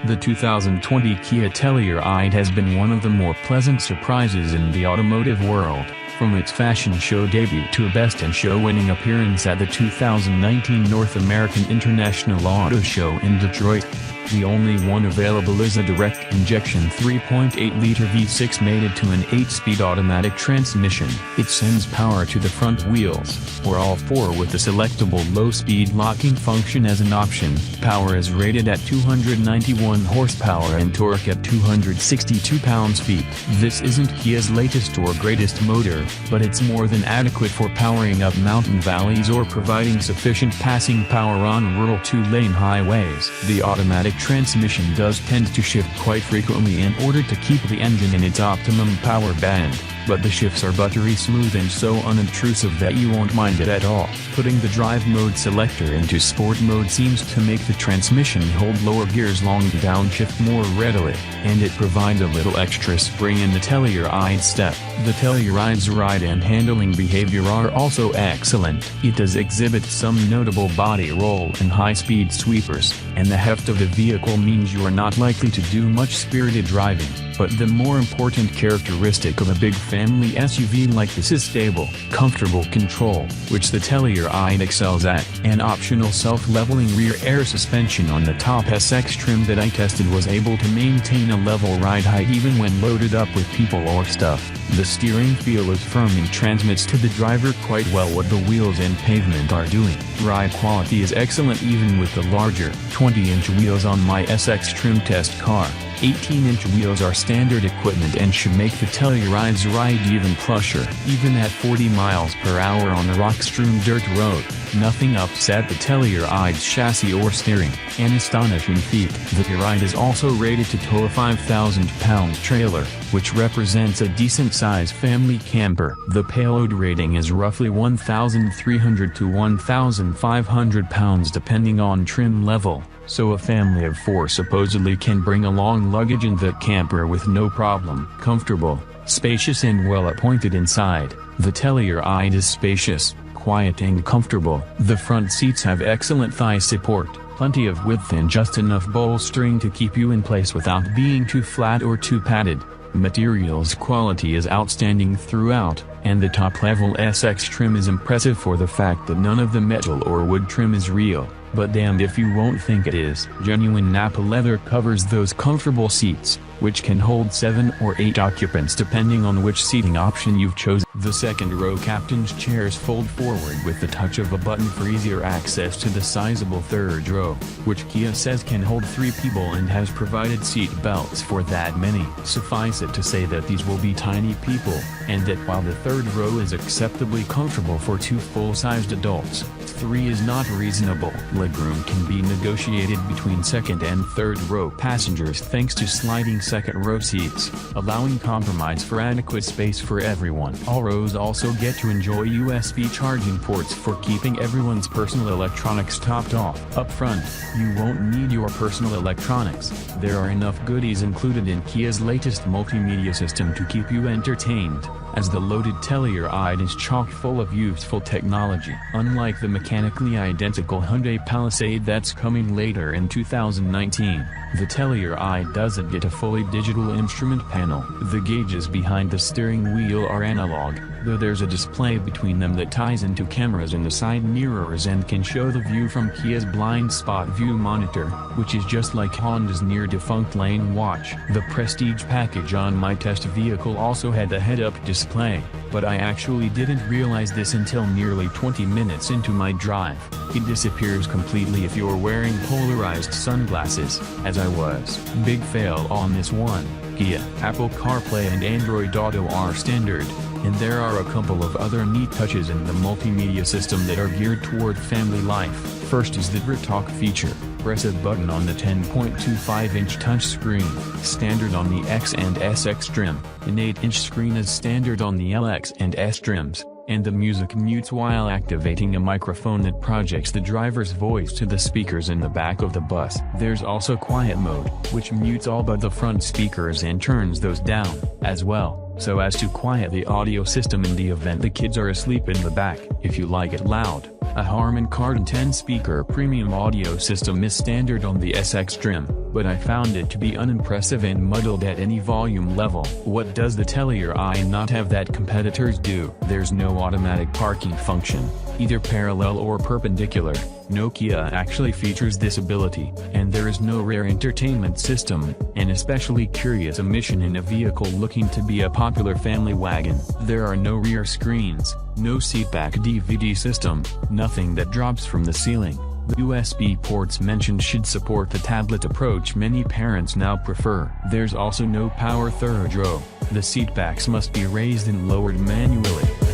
The 2020 Kia Telluride has been one of the more pleasant surprises in the automotive world, from its fashion show debut to a Best in Show winning appearance at the 2019 North American International Auto Show in Detroit. The only one available is a direct injection 3.8-liter V6 mated to an 8-speed automatic transmission. It sends power to the front wheels, or all four, with the selectable low-speed locking function as an option. Power is rated at 291 horsepower and torque at 262 pounds-feet. This isn't Kia's latest or greatest motor, but it's more than adequate for powering up mountain valleys or providing sufficient passing power on rural two-lane highways. The automatic transmission does tend to shift quite frequently in order to keep the engine in its optimum power band, but the shifts are buttery smooth and so unobtrusive that you won't mind it at all. Putting the drive mode selector into sport mode seems to make the transmission hold lower gears along the downshift more readily, and it provides a little extra spring in the Telluride step. The Telluride's ride and handling behavior are also excellent. It does exhibit some notable body roll and high-speed sweepers, and the heft of the vehicle means you are not likely to do much spirited driving. But the more important characteristic of a big family SUV like this is stable, comfortable control, which the Telluride excels at. An optional self-leveling rear air suspension on the top SX trim that I tested was able to maintain a level ride height even when loaded up with people or stuff. The steering feel is firm and transmits to the driver quite well what the wheels and pavement are doing. Ride quality is excellent even with the larger, 20-inch wheels on my SX trim test car. 18-inch wheels are standard equipment and should make the Telluride's ride even plusher. Even at 40 miles per hour on a rock-strewn dirt road, nothing upset the Telluride's chassis or steering. An astonishing feat. The Telluride is also rated to tow a 5,000-pound trailer, which represents a decent-sized family camper. The payload rating is roughly 1,300 to 1,500 pounds depending on trim level, so a family of four supposedly can bring along luggage in the camper with no problem. Comfortable, spacious and well-appointed inside, the Telluride is spacious, quiet and comfortable. The front seats have excellent thigh support, plenty of width and just enough bolstering to keep you in place without being too flat or too padded. Materials quality is outstanding throughout, and the top-level SX trim is impressive for the fact that none of the metal or wood trim is real, but damned if you won't think it is. Genuine Nappa leather covers those comfortable seats, which can hold 7 or 8 occupants depending on which seating option you've chosen. The second row captain's chairs fold forward with the touch of a button for easier access to the sizable third row, which Kia says can hold 3 people and has provided seat belts for that many. Suffice it to say that these will be tiny people, and that while the third row is acceptably comfortable for 2 full-sized adults, 3 is not reasonable. Legroom can be negotiated between second and third row passengers thanks to sliding second row seats, allowing compromise for adequate space for everyone. All rows also get to enjoy USB charging ports for keeping everyone's personal electronics topped off. Up front, you won't need your personal electronics. There are enough goodies included in Kia's latest multimedia system to keep you entertained, as the loaded Telluride is chock full of useful technology. Unlike the mechanically identical Hyundai Palisade that's coming later in 2019, the Telluride doesn't get a fully digital instrument panel. The gauges behind the steering wheel are analog, though there's a display between them that ties into cameras in the side mirrors and can show the view from Kia's blind spot view monitor, which is just like Honda's near-defunct lane watch. The Prestige package on my test vehicle also had a head-up display, but I actually didn't realize this until nearly 20 minutes into my drive. It disappears completely if you're wearing polarized sunglasses, as I was. Big fail on this one. Kia, Apple CarPlay and Android Auto are standard, and there are a couple of other neat touches in the multimedia system that are geared toward family life. First is the TalK feature. Press a button on the 10.25-inch touchscreen, standard on the X and SX trim. An 8-inch screen is standard on the LX and S trims, and the music mutes while activating a microphone that projects the driver's voice to the speakers in the back of the bus. There's also quiet mode, which mutes all but the front speakers and turns those down, as well, so as to quiet the audio system in the event the kids are asleep in the back. If you like it loud, a Harman Kardon 10-speaker premium audio system is standard on the SX trim. but I found it to be unimpressive and muddled at any volume level. What does the Telluride not have that competitors do? There's no automatic parking function, either parallel or perpendicular. No Kia actually features this ability, and there is no rear entertainment system, an especially curious omission in a vehicle looking to be a popular family wagon. There are no rear screens, no seatback DVD system, nothing that drops from the ceiling. The USB ports mentioned should support the tablet approach many parents now prefer. There's also no power third row. The seatbacks must be raised and lowered manually.